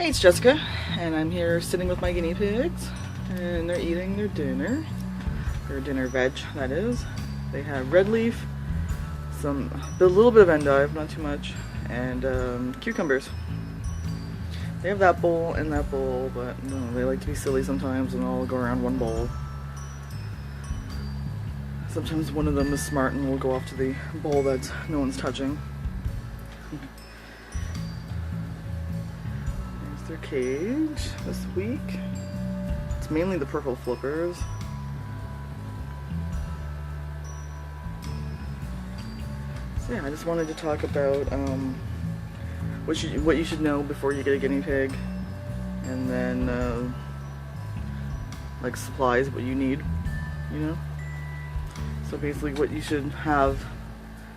Hey, it's Jessica, and I'm here sitting with my guinea pigs, and they're eating their dinner veg, that is. They have red leaf, a little bit of endive, not too much, and cucumbers. They have that bowl and that bowl, but no, they like to be silly sometimes and all go around one bowl. Sometimes one of them is smart and will go off to the bowl that no one's touching. There's their cage this week. It's mainly the purple flippers. So yeah, I just wanted to talk about what you should know before you get a guinea pig, and then like supplies, what you need, you know. So basically what you should have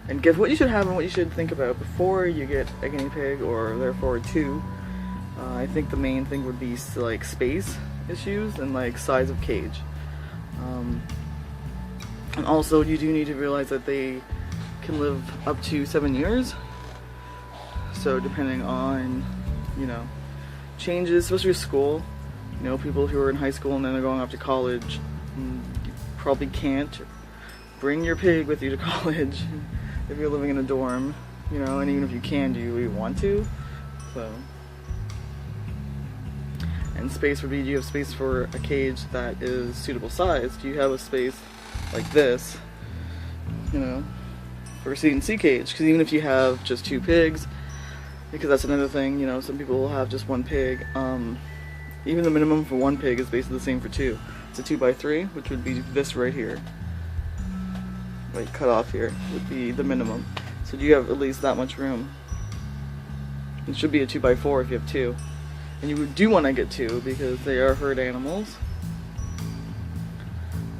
and what you should think about before you get a guinea pig, or therefore two. I think the main thing would be like space issues and like size of cage. And also you do need to realize that they can live up to 7 years. So depending on, you know, changes, especially with school, you know, people who are in high school and then they're going off to college, you probably can't bring your pig with you to college if you're living in a dorm, you know, and even if you can, do you really want to? So, and space would be, do you have space for a cage that is suitable size? Do you have a space like this, you know, for a C&C cage? Because even if you have just two pigs, because that's another thing, you know, some people will have just one pig, even the minimum for one pig is basically the same for two. It's a 2x3, which would be this right here. Like cut off here would be the minimum. So do you have at least that much room? It should be a 2x4 if you have two. And you do want to get two because they are herd animals.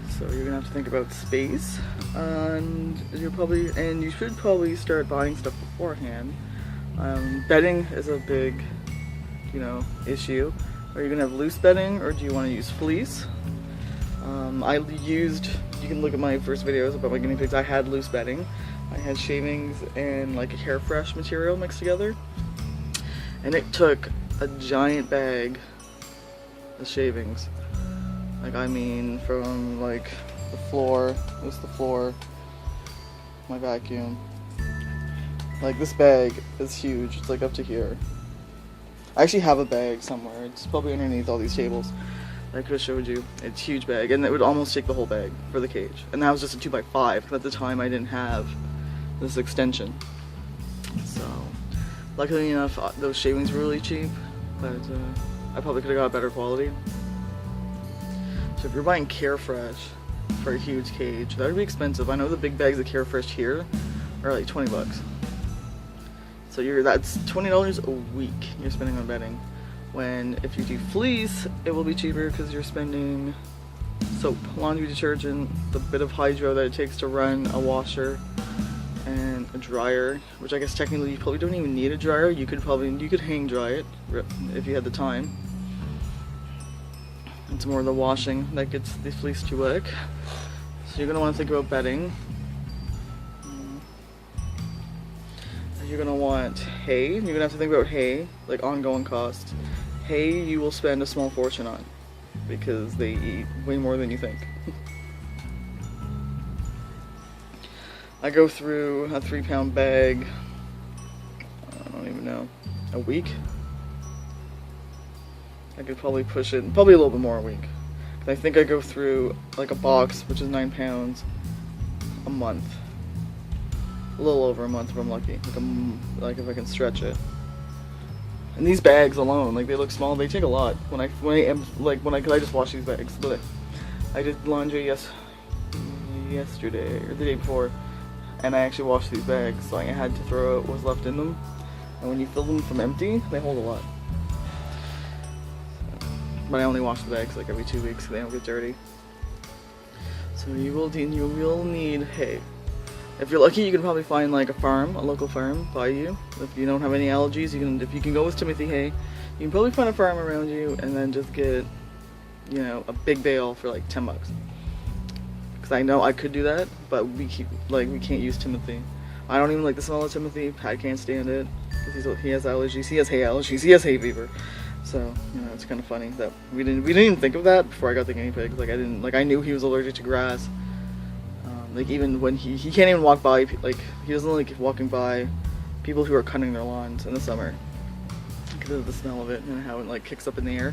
So you're gonna have to think about space, and you should probably start buying stuff beforehand. Bedding is a big, you know, issue. Are you gonna have loose bedding, or do you want to use fleece? You can look at my first videos about my guinea pigs. I had loose bedding. I had shavings and like a hair fresh material mixed together, and it took a giant bag of shavings. Like, I mean, from like the floor, my vacuum. Like, this bag is huge. It's like up to here. I actually have a bag somewhere. It's probably underneath all these tables. I could have showed you. It's a huge bag, and it would almost take the whole bag for the cage. And that was just a 2x5. At the time, I didn't have this extension. So, luckily enough, those shavings were really cheap, but I probably could have got better quality. So if you're buying Carefresh for a huge cage, that would be expensive. I know the big bags of Carefresh here are like 20 bucks. So that's $20 a week you're spending on bedding. When if you do fleece, it will be cheaper because you're spending soap, laundry detergent, the bit of hydro that it takes to run a washer, and a dryer, which I guess technically you probably don't even need a dryer. You could hang dry it if you had the time. It's more the washing that gets the fleece too wet. So you're gonna want to think about bedding. You're gonna want hay. You're gonna have to think about hay, like ongoing cost. Hay you will spend a small fortune on because they eat way more than you think. I go through a 3-pound bag, I don't even know, a week. I could probably push it, probably a little bit more a week. I think I go through like a box, which is 9 pounds, a month. A little over a month if I'm lucky, like if I can stretch it. And these bags alone, like, they look small, they take a lot. Cause I just washed these bags, but I did laundry yesterday or the day before, and I actually washed these bags, so I had to throw out what was left in them. And when you fill them from empty, they hold a lot. But I only wash the bags like every 2 weeks so they don't get dirty. So you will need hay. If you're lucky, you can probably find like a local farm by you. If you don't have any allergies, if you can go with Timothy hay, you can probably find a farm around you and then just get, you know, a big bale for like 10 bucks. Because I know I could do that, but we can't use Timothy. I don't even like the smell of Timothy. Pat can't stand it because he has allergies. He has hay allergies. He has hay fever. So, you know, it's kind of funny that we didn't even think of that before I got the guinea pigs. Like, I knew he was allergic to grass. Like, even when he can't even walk by, like, he doesn't like walking by people who are cutting their lawns in the summer because of the smell of it and how it like kicks up in the air.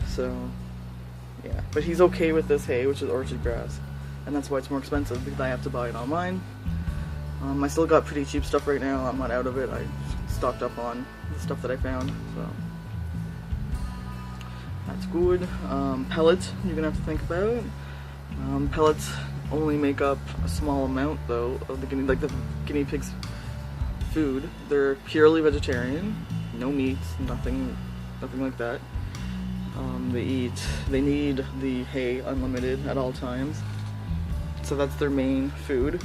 So, yeah, but he's okay with this hay, which is orchard grass, and that's why it's more expensive, because I have to buy it online. I still got pretty cheap stuff right now. I'm not out of it. I stocked up on the stuff that I found, so that's good. Pellets, you're gonna have to think about. Pellets only make up a small amount, though, of the guinea pig's food. They're purely vegetarian, no meats, nothing like that. They need the hay unlimited at all times, so that's their main food.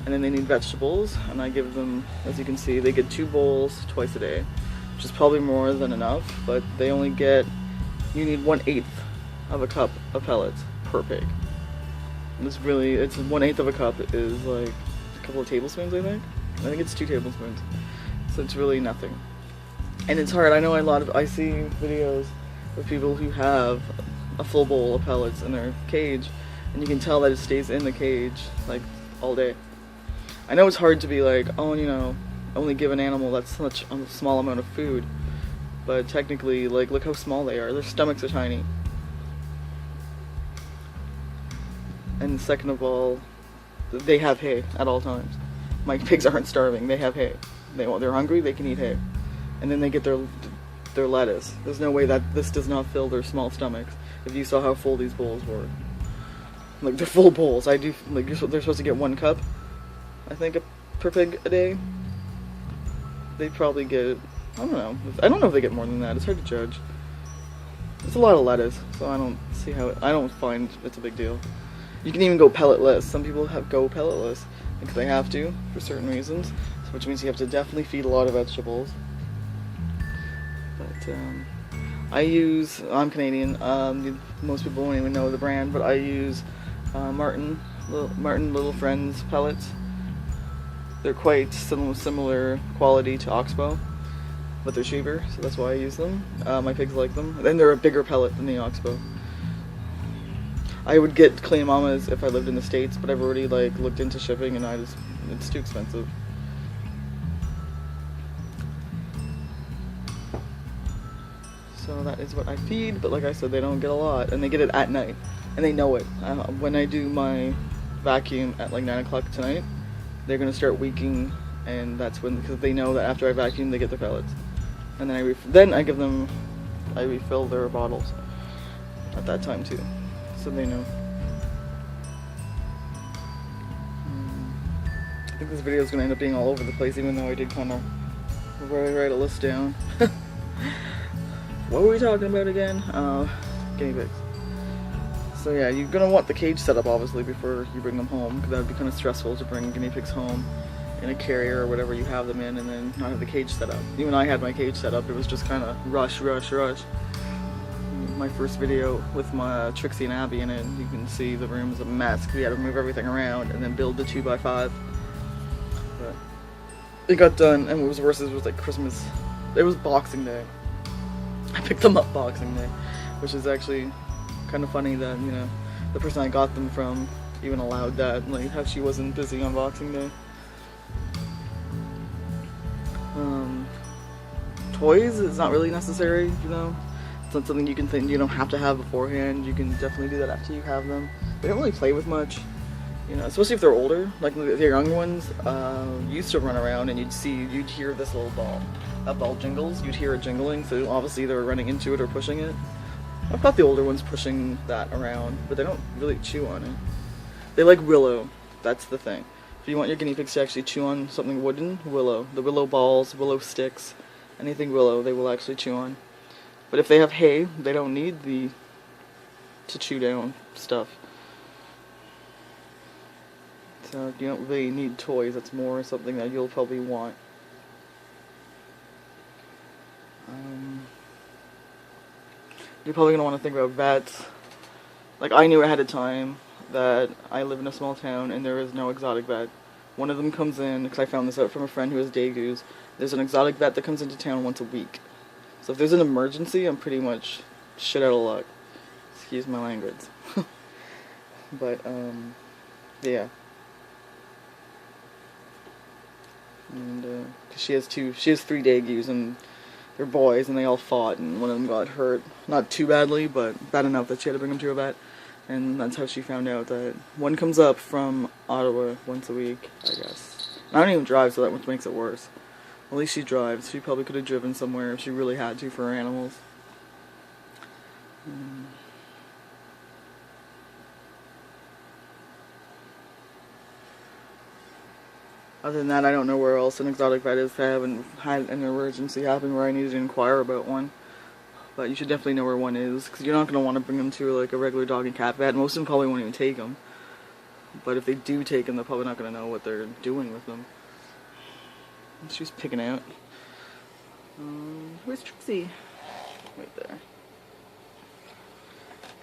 And then they need vegetables, and I give them, as you can see, they get 2 bowls twice a day, which is probably more than enough, but they only get, you need 1/8 of a cup of pellets per pig. It's 1/8 of a cup is like a couple of tablespoons, I think. I think it's 2 tablespoons. So it's really nothing. And it's hard. I know I see videos of people who have a full bowl of pellets in their cage, and you can tell that it stays in the cage like all day. I know it's hard to be like, oh, you know, only give an animal that's such a small amount of food, but technically, like, look how small they are. Their stomachs are tiny. And second of all, they have hay at all times. My pigs aren't starving. They have hay. They're hungry, they can eat hay. And then they get their lettuce. There's no way that this does not fill their small stomachs. If you saw how full these bowls were. Like, they're full bowls. They're supposed to get 1 cup, I think, per pig a day. They probably get, I don't know if they get more than that. It's hard to judge. It's a lot of lettuce, so I don't find it's a big deal. You can even go pelletless. Some people go pelletless because they have to for certain reasons, which means you have to definitely feed a lot of vegetables. But I'm Canadian. Most people won't even know the brand, but I use Martin Little Friends pellets. They're quite similar quality to Oxbow, but they're cheaper, so that's why I use them. My pigs like them, and they're a bigger pellet than the Oxbow. I would get Clay Mamas if I lived in the States, but I've already looked into shipping, and it's too expensive. So that is what I feed, but like I said, they don't get a lot, and they get it at night, and they know it. When I do my vacuum at like 9 o'clock tonight, they're gonna start weaking, and that's when, because they know that after I vacuum, they get their pellets, and then I refill their bottles at that time too, so they know. I think this video is gonna end up being all over the place, even though I did kind of write a list down. What were we talking about again? Guinea pigs. So yeah, you're gonna want the cage set up obviously before you bring them home, because that would be kind of stressful to bring guinea pigs home in a carrier or whatever you have them in, and then not have the cage set up. Even I had my cage set up. It was just kind of rush. My first video with my Trixie and Abby in it, you can see the room is a mess. We had to move everything around and then build the 2x5. But it got done, and what was worse is it was like Christmas. It was Boxing Day. I picked them up Boxing Day, which is actually kind of funny that, you know, the person I got them from even allowed that, like how she wasn't busy on Boxing Day. Toys is not really necessary, you know. It's not something you can think, you don't have to have beforehand. You can definitely do that after you have them. They don't really play with much, you know, especially if they're older. Like the young ones used to run around, and you'd hear this little ball. That ball jingles, you'd hear it jingling, so obviously they were running into it or pushing it. I've got the older ones pushing that around, but they don't really chew on it. They like willow, that's the thing. If you want your guinea pigs to actually chew on something wooden, willow. The willow balls, willow sticks, anything willow they will actually chew on. But if they have hay, they don't need to chew down stuff. So you don't really need toys, that's more something that you'll probably want. You're probably going to want to think about vets. Like, I knew ahead of time that I live in a small town and there is no exotic vet. One of them comes in, because I found this out from a friend who has dagoos. There's an exotic vet that comes into town once a week. So if there's an emergency, I'm pretty much shit out of luck. Excuse my language. But, yeah. And, cause she has 3 Dagus, and they're boys, and they all fought, and one of them got hurt. Not too badly, but bad enough that she had to bring him to a vet. And that's how she found out that one comes up from Ottawa once a week, I guess. I don't even drive, so that makes it worse. At least she drives. She probably could have driven somewhere if she really had to for her animals. Other than that, I don't know where else an exotic vet is. I haven't had an emergency happen where I needed to inquire about one. But you should definitely know where one is, because you're not going to want to bring them to like a regular dog and cat vet. Most of them probably won't even take them. But if they do take them, they're probably not going to know what they're doing with them. She's picking out. Where's Trixie? Right there.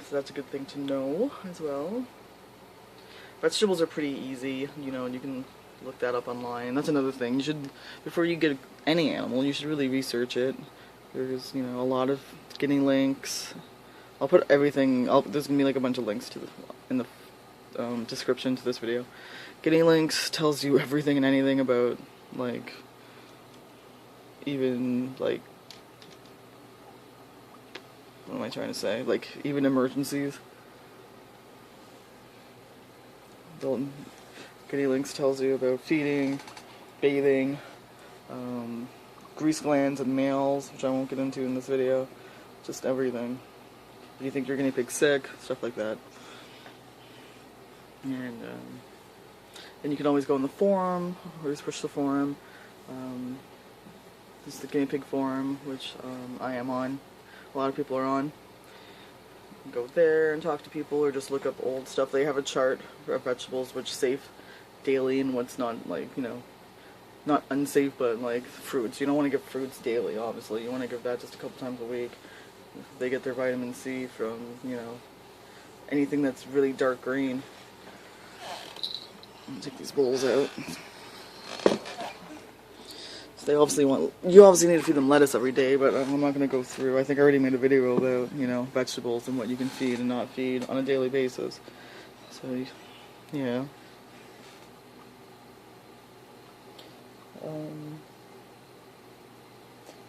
So that's a good thing to know as well. Vegetables are pretty easy, you know, and you can look that up online. That's another thing. You should, before you get any animal, you should really research it. There's, you know, a lot of Guinea links. I'll put everything. There's gonna be like a bunch of links to in the description to this video. Guinea links tells you everything and anything about, like, even like, what am I trying to say? Like, even emergencies. Guinea links tells you about feeding, bathing, grease glands in males, which I won't get into in this video. Just everything. If you think your guinea pig's sick, stuff like that. And then you can always go in the forum, or just push the forum. This is the guinea pig forum, which I am on. A lot of people are on. Go there and talk to people, or just look up old stuff. They have a chart of vegetables which safe daily and what's not, like, you know, not unsafe, but like fruits. You don't want to give fruits daily, obviously. You want to give that just a couple times a week. They get their vitamin C from, you know, anything that's really dark green. I'm gonna take these bowls out. So they obviously you obviously need to feed them lettuce every day, but I'm not going to go through. I think I already made a video about, you know, vegetables and what you can feed and not feed on a daily basis. So, yeah.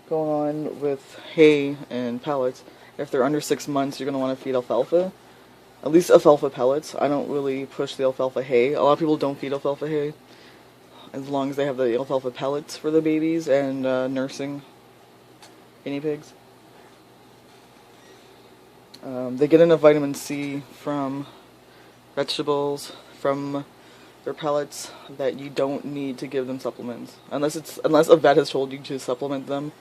Going on with hay and pellets. If they're under 6 months, you're going to want to feed alfalfa. At least alfalfa pellets. I don't really push the alfalfa hay. A lot of people don't feed alfalfa hay, as long as they have the alfalfa pellets for the babies and nursing guinea pigs. They get enough vitamin C from vegetables, from their pellets, that you don't need to give them supplements. Unless a vet has told you to supplement them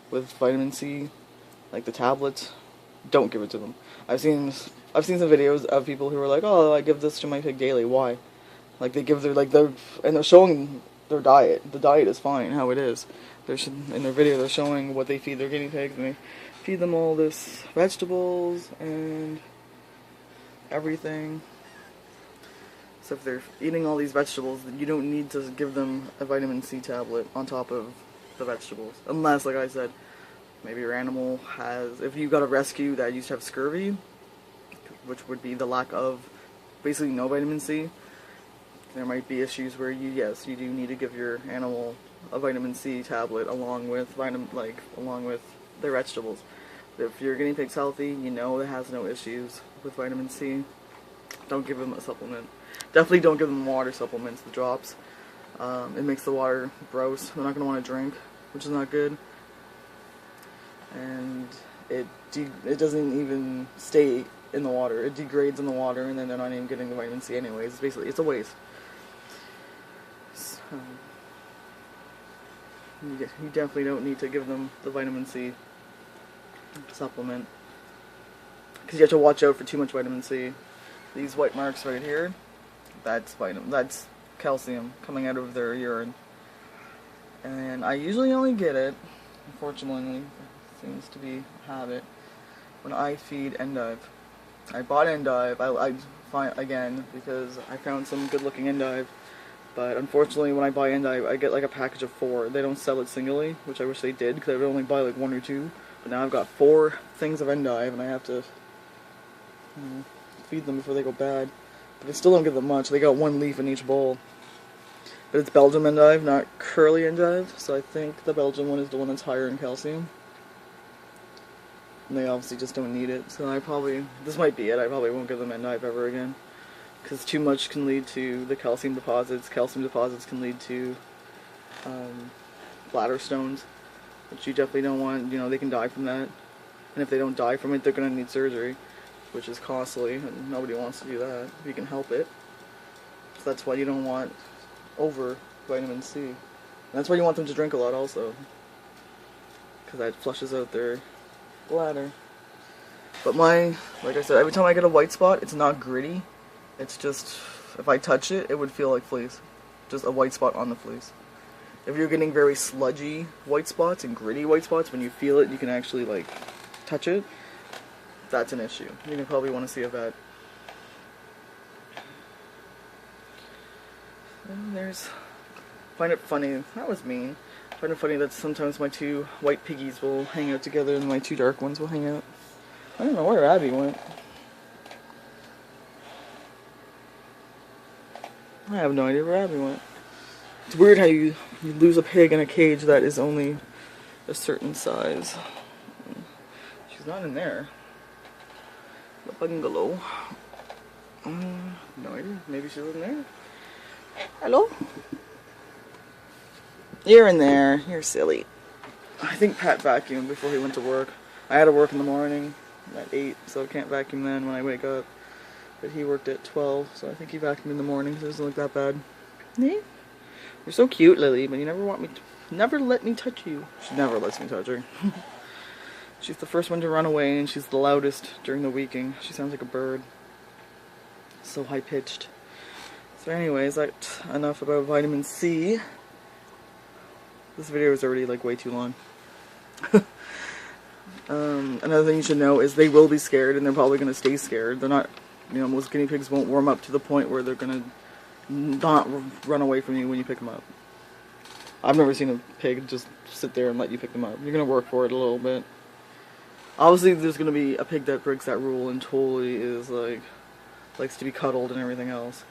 with vitamin C, like the tablets, don't give it to them. I've seen some videos of people who are like, oh, I give this to my pig daily. Why? Like, they give and they're showing their diet. The diet is fine how it is. In their video, they're showing what they feed their guinea pigs, and they feed them all this vegetables and everything. So if they're eating all these vegetables, then you don't need to give them a vitamin C tablet on top of the vegetables. Unless, like I said, maybe your animal if you got a rescue that used to have scurvy, which would be the lack of basically no vitamin C, there might be issues where you do need to give your animal a vitamin C tablet along with their vegetables. But if your guinea pig's healthy, you know it has no issues with vitamin C, don't give them a supplement. Definitely don't give them water supplements, the drops. It makes the water gross. They're not going to want to drink, which is not good. And it doesn't even stay in the water. It degrades in the water, and then they're not even getting the vitamin C anyways. It's a waste. So, you definitely don't need to give them the vitamin C supplement, because you have to watch out for too much vitamin C. These white marks right here, that's calcium coming out of their urine. And I usually only get it, unfortunately, seems to be a habit, when I feed endive. I bought endive, I find again, because I found some good looking endive But unfortunately, when I buy endive, I get like a package of 4. They don't sell it singly, which I wish they did, because I would only buy like 1 or 2. But now I've got 4 things of endive, and I have to feed them before they go bad. But I still don't give them much. They got 1 leaf in each bowl. But it's Belgian endive, not curly endive, so I think the Belgian one is the one that's higher in calcium. And they obviously just don't need it, so this might be it. I probably won't give them endive ever again. Because too much can lead to the calcium deposits. Calcium deposits can lead to bladder stones, which you definitely don't want. You know, they can die from that. And if they don't die from it, they're going to need surgery, which is costly, and nobody wants to do that if you can help it. So that's why you don't want over vitamin C. And that's why you want them to drink a lot also, because that flushes out their bladder. But like I said, every time I get a white spot, it's not gritty. It's just, if I touch it, it would feel like fleas. Just a white spot on the fleas. If you're getting very sludgy white spots and gritty white spots, when you feel it, you can actually, like, touch it, that's an issue. You can probably want to see a vet. And find it funny, that was mean. Find it funny that sometimes my 2 white piggies will hang out together and my 2 dark ones will hang out. I don't know where Abby went. I have no idea where Abby went. It's weird how you lose a pig in a cage that is only a certain size. She's not in there. The bungalow. No idea. Maybe she's in there. Hello? You're in there. You're silly. I think Pat vacuumed before he went to work. I had to work in the morning at 8, so I can't vacuum then when I wake up. But he worked at 12, so I think he vacuumed in the morning, so it doesn't look that bad. Yeah. You're so cute, Lily, but you never let me touch you. She never lets me touch her. She's the first one to run away, and she's the loudest during the weeking. She sounds like a bird. So high-pitched. So anyways, that's enough about vitamin C. This video is already, like, way too long. Another thing you should know is they will be scared, and they're probably going to stay scared. They're not... You know, most guinea pigs won't warm up to the point where they're going to not run away from you when you pick them up. I've never seen a pig just sit there and let you pick them up. You're going to work for it a little bit. Obviously, there's going to be a pig that breaks that rule and totally is, like, likes to be cuddled and everything else.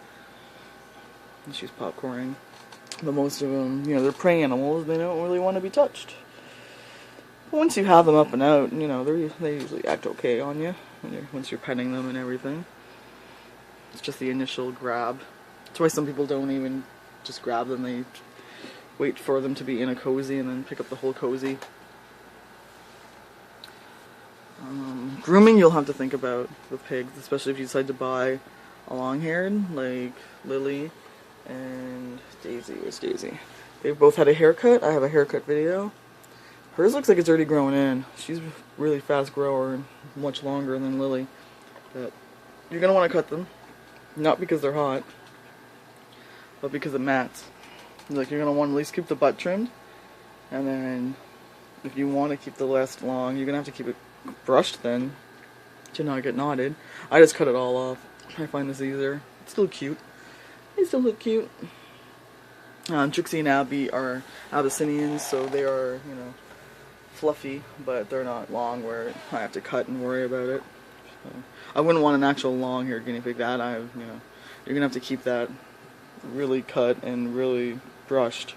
And she's popcorning. But most of them, you know, they're prey animals. They don't really want to be touched. But once you have them up and out, you know, they usually act okay on you once you're petting them and everything. It's just the initial grab. That's why some people don't even just grab them. They wait for them to be in a cozy and then pick up the whole cozy. Grooming you'll have to think about with pigs, especially if you decide to buy a long-haired, like Lily and Daisy. Where's Daisy? They've both had a haircut. I have a haircut video. Hers looks like it's already grown in. She's a really fast grower and much longer than Lily. But you're going to want to cut them. Not because they're hot, but because of mats. Like, you're going to want to at least keep the butt trimmed. And then, if you want to keep the last long, you're going to have to keep it brushed then to not get knotted. I just cut it all off. I find this easier. It's still cute. They still look cute. Trixie and Abby are Abyssinians, so they are, you know, fluffy, but they're not long where I have to cut and worry about it. So, I wouldn't want an actual long-haired guinea pig. That you're gonna have to keep that really cut and really brushed.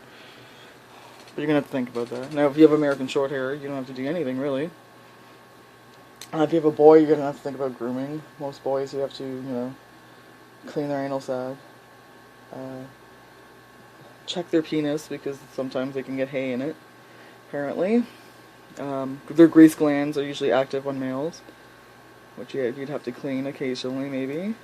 But you're gonna have to think about that. Now, if you have American short hair, you don't have to do anything really. If you have a boy, you're gonna have to think about grooming. Most boys, you have to, you know, clean their anal sac, check their penis because sometimes they can get hay in it. Apparently, their grease glands are usually active on males, which you'd have to clean occasionally, maybe.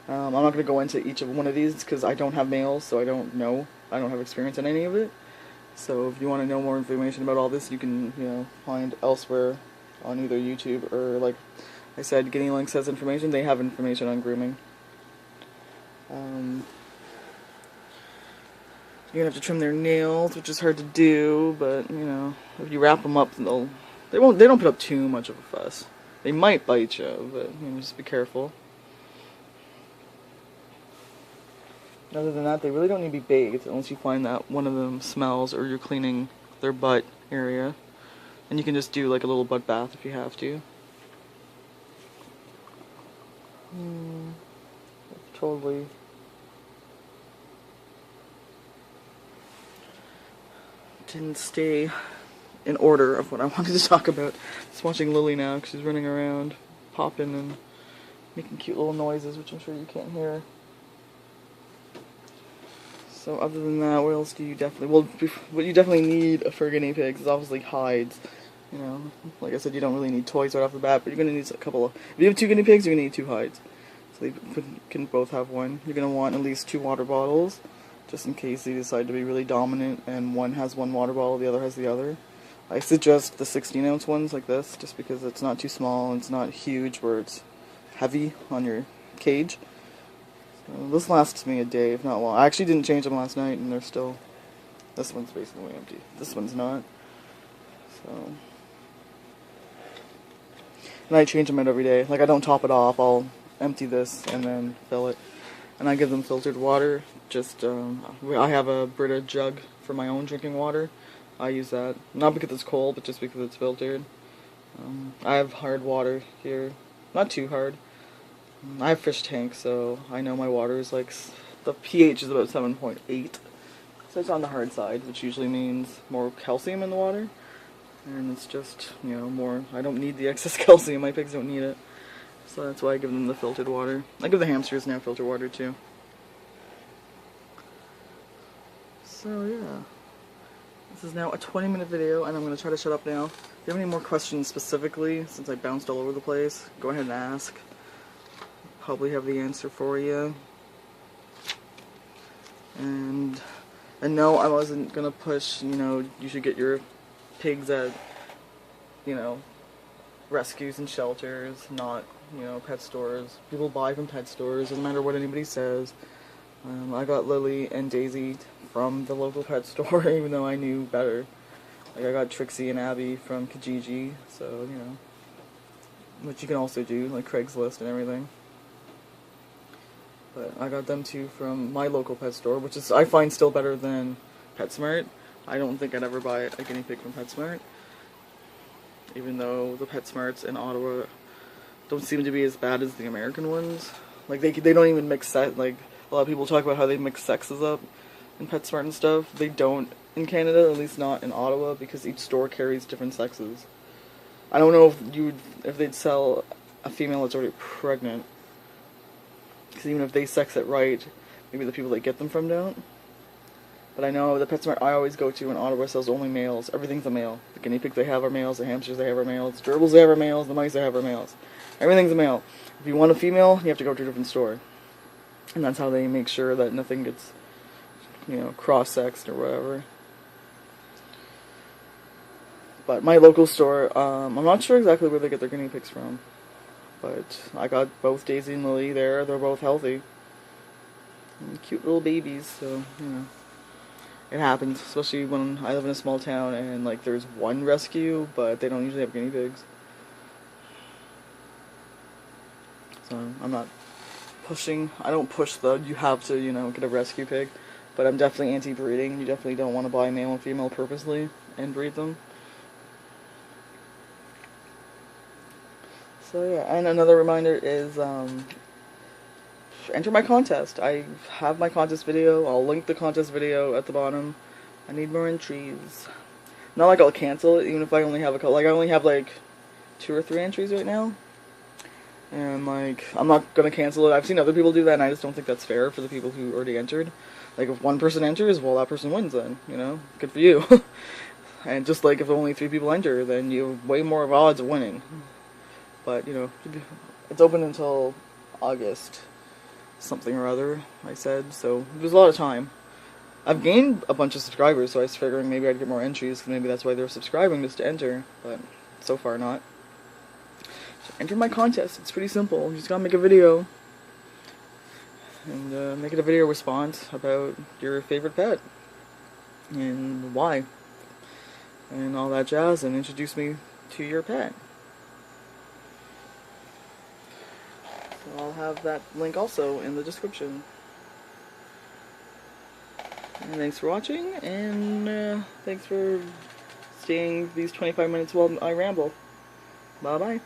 I'm not going to go into each of one of these because I don't have males, so I don't know. I don't have experience in any of it. So if you want to know more information about all this, you can, you know, find elsewhere on either YouTube or, like I said, Guinea Lynx has information. They have information on grooming. You're gonna have to trim their nails, which is hard to do, but you know, if you wrap them up, they don't put up too much of a fuss. They might bite you, but you know, just be careful. Other than that, they really don't need to be bathed unless you find that one of them smells or you're cleaning their butt area. And you can just do like a little butt bath if you have to. Totally. Didn't stay in order of what I wanted to talk about. Just watching Lily now because she's running around, popping and making cute little noises, which I'm sure you can't hear. So other than that, what else do you definitely... Well, what you definitely need for guinea pigs is obviously hides. You know, like I said, you don't really need toys right off the bat, but you're going to need a couple of... If you have 2 guinea pigs, you're going to need 2 hides. So they can both have one. You're going to want at least 2 water bottles, just in case they decide to be really dominant and one has one water bottle, the other has the other. I suggest the 16-ounce ones like this, just because it's not too small and it's not huge where it's heavy on your cage. So this lasts me a day, if not long. I actually didn't change them last night, and they're still... This one's basically empty. This one's not. So... And I change them out every day. Like, I don't top it off. I'll empty this and then fill it. And I give them filtered water. Just, I have a Brita jug for my own drinking water. I use that. Not because it's cold, but just because it's filtered. I have hard water here. Not too hard. I have fish tank, so I know my water is like... The pH is about 7.8. So it's on the hard side, which usually means more calcium in the water. And it's just, you know, more... I don't need the excess calcium. My pigs don't need it. So that's why I give them the filtered water. I give the hamsters now filtered water, too. So, yeah. This is now a 20-minute video, and I'm going to try to shut up now. If you have any more questions specifically, since I bounced all over the place, go ahead and ask. Probably have the answer for you. And no, I wasn't going to push, you know, you should get your pigs at, you know, rescues and shelters, not, you know, pet stores. People buy from pet stores, doesn't matter what anybody says. I got Lily and Daisy from the local pet store, even though I knew better. Like, I got Trixie and Abby from Kijiji, so, you know, which you can also do, like Craigslist and everything. But I got them too from my local pet store, which is, I find, still better than PetSmart. I don't think I'd ever buy a guinea pig from PetSmart, even though the PetSmarts in Ottawa don't seem to be as bad as the American ones. Like, they don't even mix sex. Like, a lot of people talk about how they mix sexes up in PetSmart and stuff. They don't in Canada, at least not in Ottawa, because each store carries different sexes. I don't know if they'd sell a female that's already pregnant, because even if they sex it right, maybe the people that get them from don't. But I know the PetSmart I always go to in Ottawa sells only males. Everything's a male. The guinea pigs they have are males, the hamsters they have are males, the gerbils they have are males, the mice they have are males. Everything's a male. If you want a female, you have to go to a different store. And that's how they make sure that nothing gets, you know, cross-sexed or whatever. But my local store, I'm not sure exactly where they get their guinea pigs from. But I got both Daisy and Lily there. They're both healthy. And cute little babies, so, you know. It happens, especially when I live in a small town and, like, there's one rescue, but they don't usually have guinea pigs. So, I'm not pushing, I don't push you have to, you know, get a rescue pig, but I'm definitely anti-breeding. You definitely don't want to buy male and female purposely and breed them. So, yeah, and another reminder is, enter my contest. I have my contest video. I'll link the contest video at the bottom. I need more entries. Not like I'll cancel it, even if I only have a couple. Like, I only have like 2 or 3 entries right now. And, like, I'm not gonna cancel it. I've seen other people do that, and I just don't think that's fair for the people who already entered. Like, if one person enters, well, that person wins then, you know? Good for you. And just like if only 3 people enter, then you have way more of odds of winning. But, you know, it's open until August something or other, I said, so there's a lot of time. I've gained a bunch of subscribers, so I was figuring maybe I'd get more entries, because maybe that's why they're subscribing, just to enter, but so far not. So enter my contest. It's pretty simple. You just gotta make a video, and make it a video response about your favorite pet, and why, and all that jazz, and introduce me to your pet. I'll have that link also in the description. And thanks for watching, and thanks for staying these 25 minutes while I ramble. Bye bye.